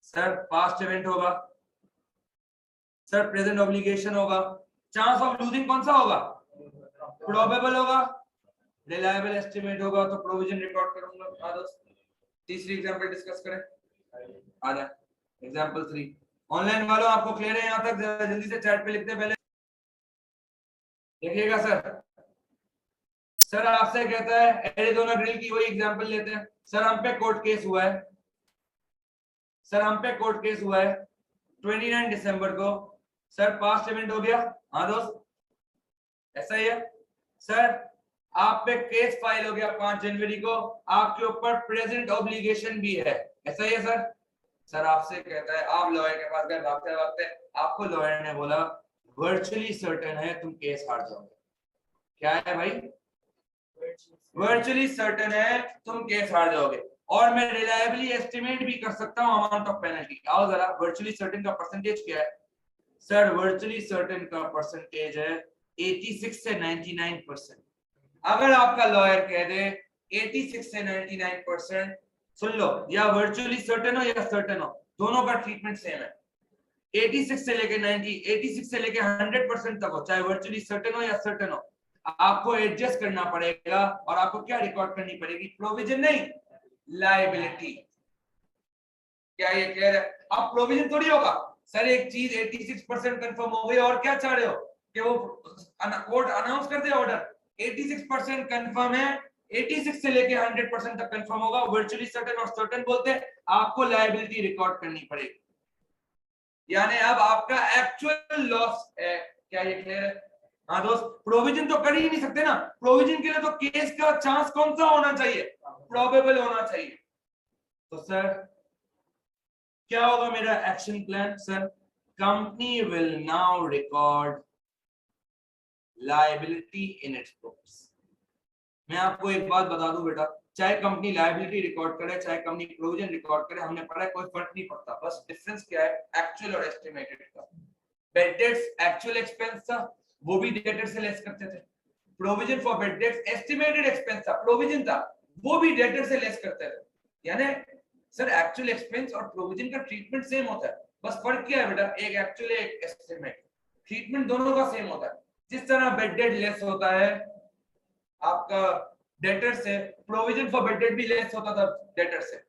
सर पास्ट इवेंट होगा, सर प्रेजेंट ऑब्लिगेशन होगा, चांस ऑफ लूजिंग कौन सा होगा? प्रोबेबल होगा, रिलायबल एस्टिमेट होगा तो प्रोविजन रिकॉर्ड करूंगा। हाँ दोस्त, तीसरी एग्जांपल डिस्कस करें, आ जाए। एग्जांपल 3, ऑनलाइन वालों आपको क्लियर है यहां तक? जल्दी से चैट पे लिखते पहले। देखिएगा सर, सर आपसे कहता है एरिज़ोना ग्रिल की वही एग्जांपल लेते हैं। सर हम पे कोर्ट केस हुआ है, सर हम पे कोर्ट केस हुआ है 29 दिसंबर को। सर पास्ट इवेंट हो गया। हाँ दोस्त ऐसा ही है। सर आप पे केस फाइल हो गया 5 जनवरी को, आपके ऊपर प्रेजेंट ऑब्लिगेशन भी है, ऐसा ही है सर। सर आपसे कहता है, आप लॉयर के पास गए भागते भागते, आपको लॉयर ने बोला वर्चुअली सर्टेन है तुम केस हार जाओगे। क्या है भाई? वर्चुअली सर्टेन है तुम केस हार जाओगे, और मैं रिलायबली एस्टिमेट भी कर सकता हूं अमाउंट ऑफ पेनल्टी। आओ जरा, वर्चुअली सर्टेन का परसेंटेज क्या है? सर वर्चुअली सर्टेन का परसेंटेज है 86 से 99%। अगर आपका लॉयर कह दे 86 से 99%, सुन लो, या वर्चुअली सर्टेन हो या सर्टेन हो, दोनों का ट्रीटमेंट सेम है। 86 से लेके 90, 86 से लेके 100% तक हो, चाहे वर्चुअली सर्टेन हो या सर्टेन हो, आपको एडजस्ट करना पड़ेगा। और आपको क्या रिकॉर्ड करनी पड़ेगी? प्रोविजन नहीं, लायबिलिटी। क्या ये क्लियर है? अब प्रोविजन थोड़ी होगा सर, एक चीज 86% कंफर्म हो गई और क्या चाह रहे हो कि वो कोर्ट अनाउंस कर दे ऑर्डर? 86% कंफर्म है, 86 से लेके 100% तक कंफर्म होगा। वर्चुअली सर्टेन और सर्टेन बोलते हैं, आपको लायबिलिटी रिकॉर्ड करनी पड़ेगी, यानी अब आपका एक्चुअल लॉस है। क्या ये क्लियर है? हाँ दोस्त, प्रोविजन तो कर ही नहीं सकते ना, प्रोविजन के लिए तो केस का चांस कौन सा होना चाहिए? प्रोबेबल होना चाहिए। तो सर क्या होगा मेरा action plan? Sir company will now record liability in its books. मैं आपको एक बात बता दूं बेटा, चाहे कंपनी लायबिलिटी रिकॉर्ड करे चाहे कंपनी प्रोविजन रिकॉर्ड करे, हमने पढ़ा है कोई फर्क नहीं पड़ता। बस डिफरेंस क्या है? एक्चुअल और एस्टिमेटेड का। बेड डेट्स एक्चुअल एक्सपेंस था, वो भी डेटर से लेस करते थे। Provision for bad debts estimated expense था, प्रोविजन था, वो भी डेटर से लेस करते थे। यानी सर एक्चुअल एक्सपेंस और प्रोविजन का ट्रीटमेंट सेम होता है, बस फर्क क्या है बेटा? एक एक्चुअल एक एस्टिमेट, ट्रीटमेंट दोनों का सेम होता है। जिस तरह बेड डेट लेस होता है आपका डेटर से, प्रोविजन फॉर बेड डेट भी लेस होता था डेटर से।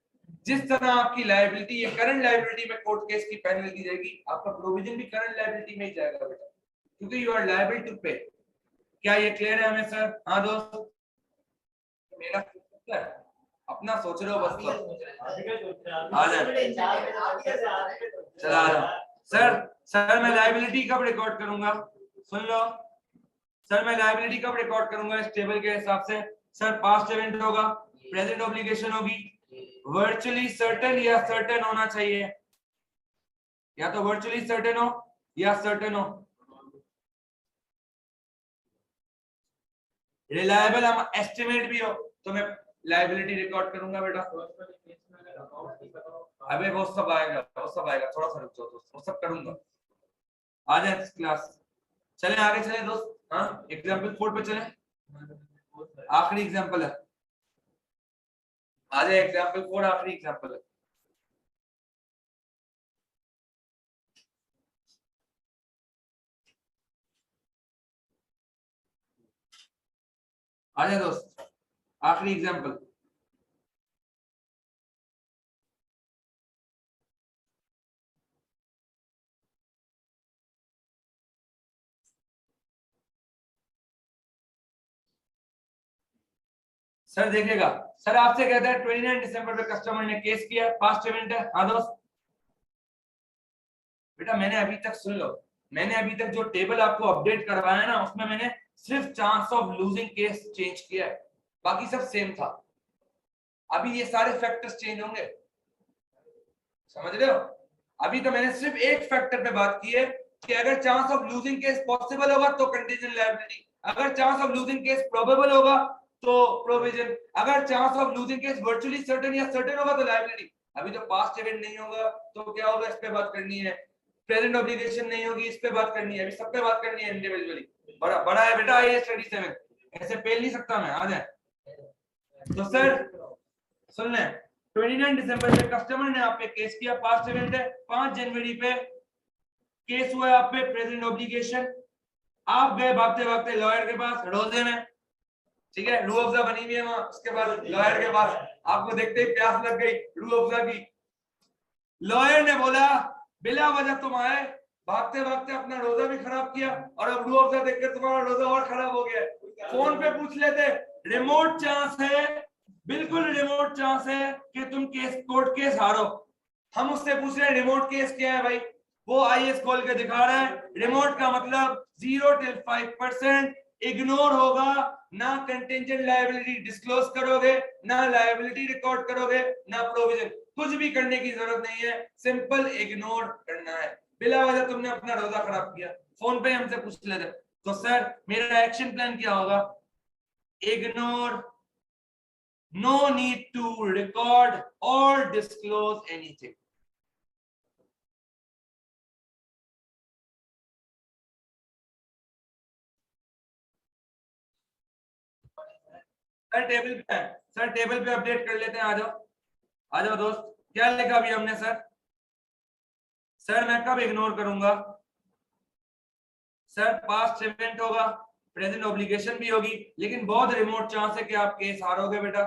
जिस तरह आपकी लायबिलिटी, ये करंट लायबिलिटी में कोर्ट केस की पेनल्टी जाएगी, आपका प्रोविजन भी करंट लायबिलिटी में ही जाएगा बेटा, क्योंकि यू आर लायबल टू पे। क्या ये क्लियर है हमें सर? हाँ दोस्त, मेरा अपना सोच रहे हो बस तो आ जाए। चला सर, सर मैं लायबिलिटी कब रिकॉर्ड करूंगा? सुन लो सर, मैं लायबिलिटी कब रिकॉर्ड करूंगा इस टेबल के हिसाब से? सर पास्ट इवेंट होगा, प्रेजेंट ऑब्लिगेशन होगी, वर्चुअली सर्टेन या सर्टेन होना चाहिए, या तो वर्चुअली सर्टेन हो या सर्टेन हो। रिलायबल हम एस्टिमेट भी हो तो मैं लायबिलिटी रिकॉर्ड करूंगा बेटा। अबे वो सब आएगा, वो सब आएगा, थोड़ा सा रुक जाओ दोस्त, वो सब करूंगा। आ जाए क्लास, चले आगे चले दोस्त। हाँ एग्जांपल 4 पे चले, आखिरी एग्जांपल है। आ जाए एग्जांपल 4, आखिरी एग्जांपल है। आ जाए दोस्त, आखिरी एग्जांपल। सर देखिएगा, सर आपसे कहता है 29 दिसंबर पे कस्टमर ने केस किया, पास्ट इवेंट है। हाँ दोस्त बेटा, मैंने अभी तक, सुन लो, मैंने अभी तक जो टेबल आपको अपडेट करवाया ना, उसमें मैंने सिर्फ chance of losing case change किया है, बाकी सब सेम था। अभी ये सारे फैक्टर्स चेंज होंगे, समझ रहे हो? अभी तो मैंने सिर्फ एक फैक्टर पे बात की है कि अगर chance of losing case possible होगा तो कंटीजेंट लायबिलिटी, अगर chance of losing case probable होगा तो प्रोविजन, अगर chance of losing case virtually certain या सर्टेन होगा तो लायबिलिटी। अभी तो पास्ट इवेंट नहीं होगा तो क्या होगा, इस पे बात करनी है। प्रेजेंट ऑब्लिगेशन नहीं होगी, इस पे बात करनी है। अभी सब पे बात करनी है इंडिविजुअली। बड़ा बड़ा है बेटा ये स्टडी 7, ऐसे फेल नहीं सकता मैं। आ जाए तो सर सुन लें, 29 दिसंबर पे कस्टमर ने आप पे केस किया, पास्ट इवेंट है। 5 जनवरी पे केस हुआ आप पे, प्रेजेंट ऑब्लिगेशन। आप गए भागते भागते लॉयर के पास, रोजे में, ठीक है, रूह अफ़ज़ा बनी हुई है वहां, उसके बाद लॉयर के पास आपको देखते ही प्यास लग गई रूह अफ़ज़ा की। लॉयर ने बोला बिला वजह तुम आए, भागते भागते अपना रोजा भी खराब किया, और अब रूह अफ़ज़ा देखकर तुम्हारा रोजा और खराब हो गया। फोन पे पूछ लेते, रिमोट चांस है, बिल्कुल रिमोट चांस है कि तुम केस, कोर्ट केस हारो। हम उससे पूछ रहे हैं रिमोट केस क्या है भाई? वो आईएएस खोल के दिखा रहा है, रिमोट का मतलब 0 till 5%। इग्नोर होगा, ना कंटिंजेंट लायबिलिटी डिस्क्लोज करोगे, ना लायबिलिटी रिकॉर्ड करोगे, ना प्रोविजन। कुछ भी करने की जरूरत नहीं है, सिंपल इग्नोर करना है। बिला वजह तुमने अपना रोजा खराब किया, फोन पे हमसे पूछ लेते, तो सर मेरा एक्शन प्लान क्या होगा? Ignore, no need to record और डिस्क्लोज एनीथिंग। सर टेबल पे है, सर टेबल पे अपडेट कर लेते हैं, आ जाओ आ जाओ दोस्त। क्या लिखा अभी हमने सर? सर मैं कब इग्नोर करूंगा? सर पास्ट इवेंट होगा, प्रेजेंट ऑब्लिगेशन भी होगी, लेकिन बहुत रिमोट चांस है कि आप केस हारोगे बेटा,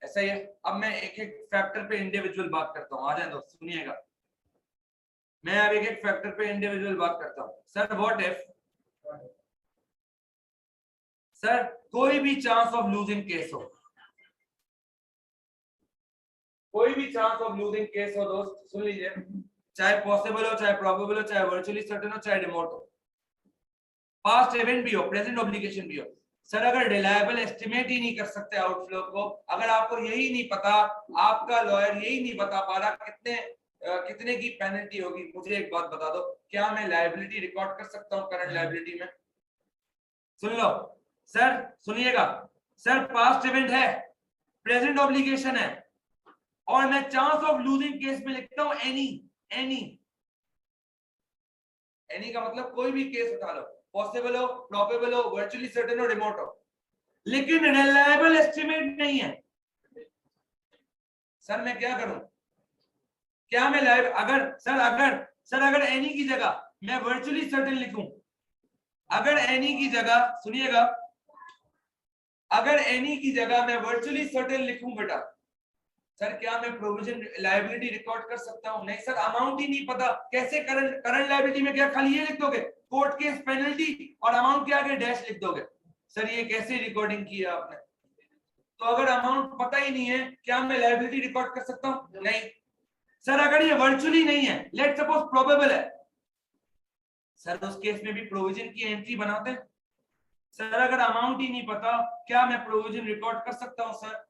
ऐसा ही है। अब मैं एक एक फैक्टर पे इंडिविजुअल बात करता हूँ, आ जाए दोस्त सुनिएगा। मैं अब एक एक फैक्टर पे इंडिविजुअल बात करता हूँ। सर व्हाट इफ, सर कोई भी चांस ऑफ लूजिंग केस हो, कोई भी चांस ऑफ लूजिंग केस हो दोस्त, सुन लीजिए, चाहे पॉसिबल हो, चाहे प्रोबेबल हो, चाहे वर्चुअली सर्टेन हो, चाहे रिमोट हो, पास्ट इवेंट भी हो, प्रेजेंट ऑब्लिगेशन भी हो। सर अगर रिलायबल एस्टिमेट ही नहीं कर सकते आउटफ्लो को, अगर आपको यही नहीं पता, आपका लॉयर यही नहीं बता पा रहा कितने की पेनल्टी होगी, मुझे एक बात बता दो, क्या मैं लायबिलिटी रिकॉर्ड कर सकता हूँ करंट लायबिलिटी में? सुन लो सर, सुनिएगा सर, पास्ट इवेंट है, प्रेजेंट ऑब्लिगेशन है, और मैं चांस ऑफ लूजिंग केस में लिखता हूं एनी। एनी एनी का मतलब कोई भी केस उठा लो, पॉसिबल हो, प्रोबेबल हो, वर्चुअली सर्टेन हो, रिमोट हो, लेकिन रिलायबल एस्टिमेट नहीं है। सर मैं क्या करूं? क्या मैं लाइव, अगर एनी की जगह मैं वर्चुअली सर्टेन लिखूं, अगर एनी की जगह, सुनिएगा, अगर एनी की जगह मैं वर्चुअली सर्टेन लिखूं बेटा, सर क्या मैं प्रोविजन लायबिलिटी रिकॉर्ड कर सकता हूं? नहीं सर, अमाउंट ही नहीं पता, कैसे करंट लायबिलिटी में क्या खाली ये लिख दोगे, कोर्ट केस पेनल्टी और अमाउंट के आगे डैश लिख दोगे? सर ये कैसे रिकॉर्डिंग की है आपने? तो अगर अमाउंट पता ही नहीं है, क्या मैं लायबिलिटी रिकॉर्ड कर सकता हूं? नहीं। सर अगर ये वर्चुअली नहीं है, लेट सपोज प्रोबेबल है, सर उस केस में भी प्रोविजन की एंट्री बनाते हैं। सर अगर अमाउंट ही नहीं पता, क्या मैं प्रोविजन रिकॉर्ड कर सकता हूं सर?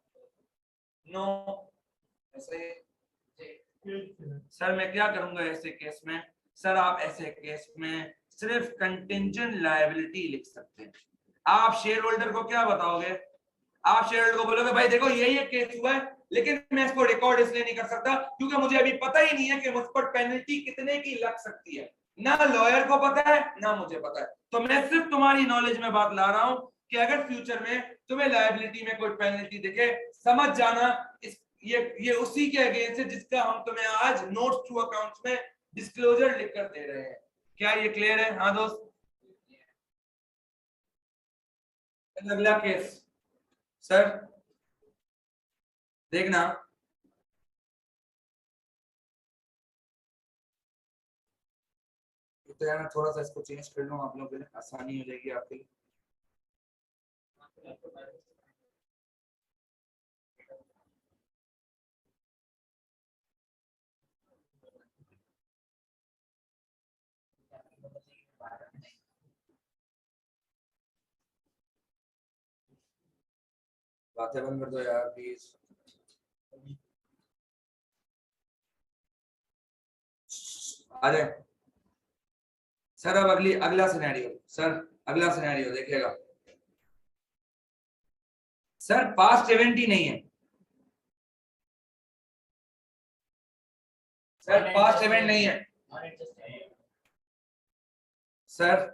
नो। ऐसे सर मैं क्या करूंगा ऐसे केस में? सर आप ऐसे केस में सिर्फ कंटिंजेंट लायबिलिटी लिख सकते हैं। आप शेयर होल्डर को क्या बताओगे? आप शेयर होल्डर को बोलोगे भाई देखो यही एक केस हुआ है, लेकिन मैं इसको रिकॉर्ड इसलिए नहीं कर सकता क्योंकि मुझे अभी पता ही नहीं है कि मुझ पर पेनल्टी कितने की लग सकती है, ना लॉयर को पता है ना मुझे पता है। तो मैं सिर्फ तुम्हारी नॉलेज में बात ला रहा हूं कि अगर फ्यूचर में तुम्हें लायबिलिटी में कोई पेनल्टी दिखे, समझ जाना ये उसी के अगेंस्ट है जिसका हम तुम्हें आज नोट्स टू अकाउंट्स में डिस्क्लोजर लिखकर दे रहे हैं। क्या ये क्लियर है? हाँ दोस्त। अगला केस सर देखना, तो यार मैं थोड़ा सा इसको चेंज कर लूं, आप लोगों के लिए आसानी हो जाएगी आपके लिए। बातें बंद कर दो यार प्लीज। आ जाए सर, अब अगला सिनेरियो, सर अगला सिनेरियो देखिएगा। सर पास्ट इवेंट ही नहीं है, सर पास्ट इवेंट नहीं है। सर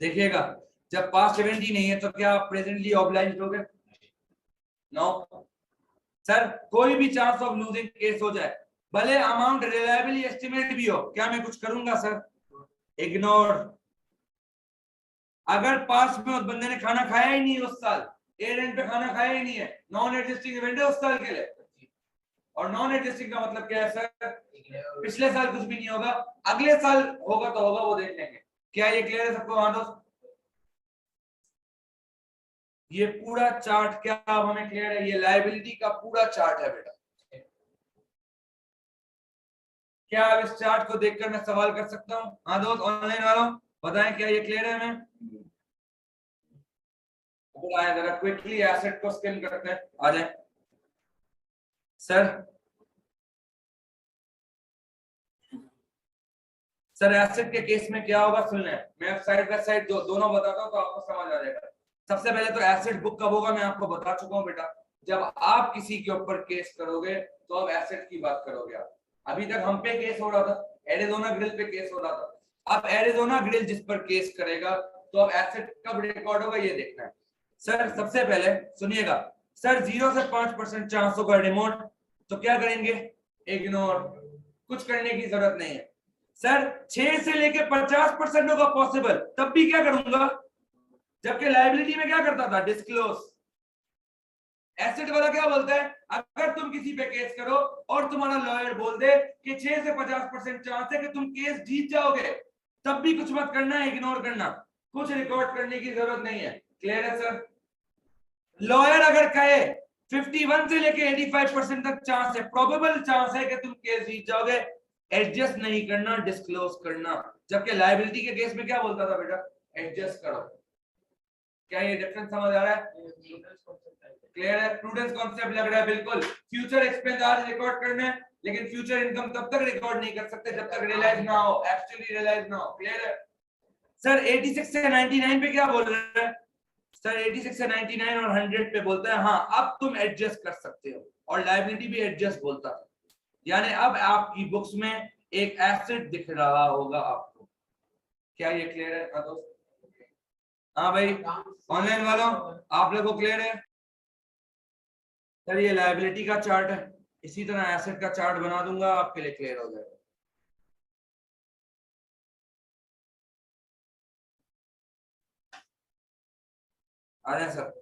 देखिएगा, जब पास्ट इवेंट ही नहीं है तो क्या आप प्रेजेंटली ऑब्लाइज्ड होगे? नो। सर कोई भी चांस ऑफ लूजिंग केस हो जाए, भले अमाउंट रिलायबली एस्टिमेट भी हो, क्या मैं कुछ करूंगा सर? इग्नोर। अगर पास में उस बंदे ने खाना खाया ही नहीं उस साल, एयर एंड पे खाना खाया ही नहीं है, नॉन एडजस्टिंग इवेंट है उस साल के लिए, और नॉन एडजस्टिंग का मतलब क्या है सर? पिछले साल कुछ भी नहीं होगा, अगले साल होगा तो होगा, वो देख लेंगे। क्या ये क्लियर है सबको? हाँ दोस्त, ये पूरा चार्ट क्या अब हमें क्लियर है? ये लायबिलिटी का पूरा चार्ट है बेटा। क्या आप इस चार्ट को देखकर मैं सवाल कर सकता हूँ? हाँ दोस्त ऑनलाइन वालों बताएं, क्या ये क्लियर है हमें? जरा क्विकली एसेट को स्किम करते हैं, आ जाए सर। सर एसेट के केस में क्या होगा, सुन लें, मैं साइड बाय साइड दोनों बताता हूँ तो आपको समझ आ जाएगा। सबसे पहले तो एसेट बुक कब होगा मैं आपको बता चुका हूँ बेटा, जब आप किसी के ऊपर केस करोगे तो अब एसेट की बात करोगे आप। अभी तक हम पे केस हो रहा था, एरिज़ोना ग्रिल पे केस हो रहा था, अब एरिज़ोना ग्रिल जिस पर केस करेगा तो अब एसेट कब रिकॉर्ड होगा ये देखना है। सर सबसे पहले सुनिएगा, सर 0 से 5% चांस होगा रिमोट, तो क्या करेंगे, इग्नोर, कुछ करने की जरूरत नहीं है। सर 6 से लेके 50% होगा पॉसिबल, तब भी क्या करूंगा, जबकि लायबिलिटी में क्या करता था, डिस्क्लोज। एसेट वाला क्या बोलता है, अगर तुम किसी पे केस करो और तुम्हारा लॉयर बोल दे कि 6 से 50% चांस है कि तुम केस जीत जाओगे, तब भी कुछ मत करना है, इग्नोर करना, कुछ रिकॉर्ड करने की जरूरत नहीं है। क्लियर है सर? लॉयर अगर कहे 51 से लेके 85% तक चांस है, प्रोबेबल चांस है कि तुम केस जीत जाओगे, एडजस्ट नहीं करना, डिस्क्लोज करना। जबकि लायबिलिटी के केस में क्या बोलता था बेटा, एडजस्ट करो। क्या ये डिफरेंस समझ आ रहा है? क्लियर है? प्रूडेंस कॉन्सेप्ट लग रहा है बिल्कुल। फ्यूचर एक्सपेंस आज रिकॉर्ड करने हैं, लेकिन फ्यूचर इनकम तब तक रिकॉर्ड नहीं कर सकते जब तक रियलाइज ना हो, एक्चुअली रियलाइज ना हो। क्लियर है? सर 86 से 99 पे क्या बोल रहे हैं, सर 86 से 99 और 100 पे बोलता है हाँ अब तुम एडजस्ट कर सकते हो, और लायबिलिटी भी एडजस्ट बोलता है, यानी अब आपकी बुक्स में एक एसेट दिख रहा होगा आपको। क्या ये क्लियर है? हाँ दोस्त, हाँ भाई ऑनलाइन वालों आप लोगों को क्लियर है? सर ये लायबिलिटी का चार्ट है, इसी तरह एसेट का चार्ट बना दूंगा, आपके लिए क्लियर हो जाएगा। आ जाए सर।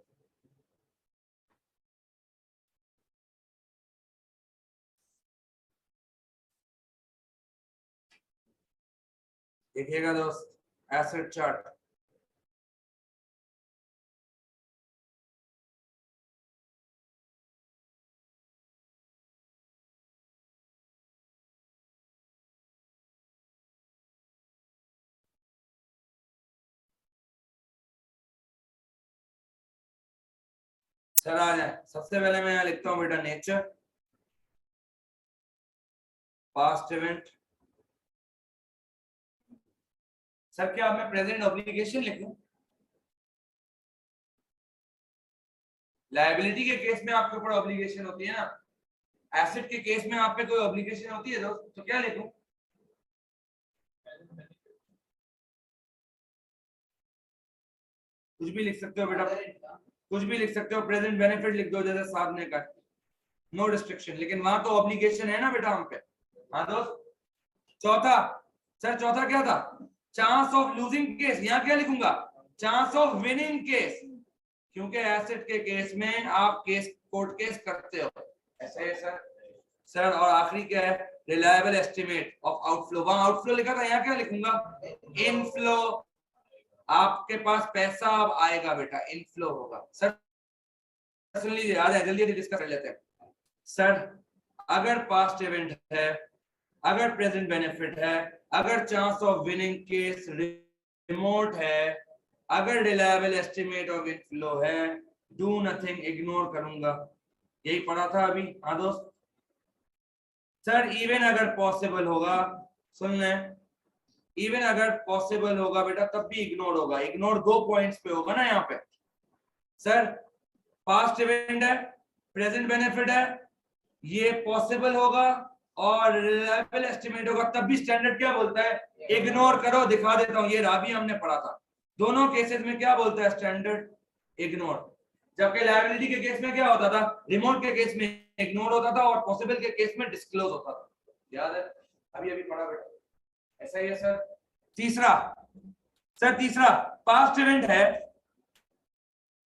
देखिएगा दोस्त एसेट चार्ट, सर आ जाए। सबसे पहले मैं यहाँ लिखता हूँ बेटा नेचर, पास्ट इवेंट। सर क्या मैं प्रेजेंट ऑब्लिगेशन लिखूं? लायबिलिटी के केस में आपके ऊपर ऑब्लिगेशन होती है ना, एसेट के केस में आप पे कोई ऑब्लिगेशन होती है दोस्त, तो क्या लिखूं? कुछ भी लिख सकते हो बेटा, कुछ भी लिख सकते हो, प्रेजेंट बेनिफिट लिख दो जैसे साहब ने कहा, नो रिस्ट्रिक्शन, लेकिन वहां तो ऑब्लिगेशन है ना बेटा हम पे। हाँ दोस्त, चौथा, सर चौथा क्या था, चांस ऑफ लूजिंग केस, यहाँ क्या लिखूंगा, चांस ऑफ विनिंग केस, क्योंकि एसेट के केस में आप केस कोर्ट केस करते हो, ऐसे है सर। सर और आखिरी क्या है, रिलायबल एस्टिमेट ऑफ आउटफ्लो, वहां आउटफ्लो लिखा था, यहाँ क्या लिखूंगा, इनफ्लो, आपके पास पैसा अब आएगा बेटा, इनफ्लो होगा। सर सुन लीजिए, आ जाए जल्दी जल्दी डिस्कस कर लेते हैं। सर अगर पास्ट इवेंट है, अगर प्रेजेंट बेनिफिट है, अगर chance of winning case remote है, अगर रिलायबल एस्टिमेट ऑफ इनफ्लो है, डू नथिंग, इग्नोर करूंगा, यही पढ़ा था अभी। हाँ दोस्त। सर इवन अगर पॉसिबल होगा, सुन लें, इवन अगर पॉसिबल होगा बेटा तब भी इग्नोर होगा, इग्नोर 2 पॉइंट्स पे होगा ना यहाँ पे। सर पास्ट इवेंट है, प्रेजेंट बेनिफिट है, ये पॉसिबल होगा और रिलायबल एस्टिमेट होगा, तब भी स्टैंडर्ड क्या बोलता है, इग्नोर करो। दिखा देता हूं, ये राबी हमने पढ़ा था, दोनों केसेस में क्या बोलता है स्टैंडर्ड, इग्नोर। जबकि लायबिलिटी के केस में क्या होता था, रिमोट के केस में इग्नोर होता था और पॉसिबल के केस में डिस्क्लोज होता था। याद है, अभी अभी पढ़ा बेटा, ऐसा ही है सर। तीसरा, सर तीसरा पास्ट इवेंट है,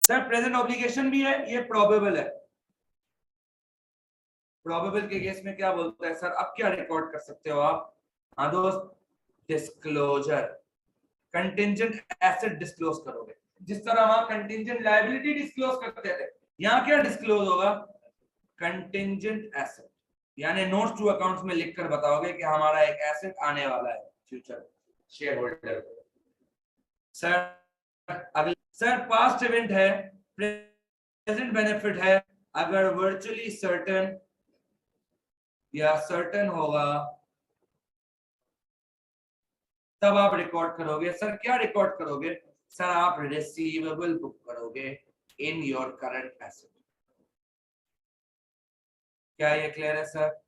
सर प्रेजेंट ऑब्लिगेशन भी है, ये प्रोबेबल है। प्रोबेबल के केस में क्या बोलता है सर, अब क्या रिकॉर्ड कर सकते हो आप, हाँ दोस्त, डिस्क्लोजर, कंटिंजेंट एसेट डिस्क्लोज करोगे, जिस तरह वहां कंटिंजेंट लायबिलिटी डिस्क्लोज करते थे, यहाँ क्या डिस्क्लोज होगा, कंटिंजेंट एसेट, यानी नोट्स टू अकाउंट्स में लिखकर बताओगे कि हमारा एक एसेट आने वाला है फ्यूचर शेयर होल्डर। सर अगले, सर पास्ट इवेंट है, प्रेजेंट बेनिफिट है, अगर वर्चुअली सर्टेन या सर्टेन होगा तब आप रिकॉर्ड करोगे। सर क्या रिकॉर्ड करोगे? सर आप रिसीवेबल बुक करोगे इन योर करंट एसेट। क्या ये क्लियर है सर?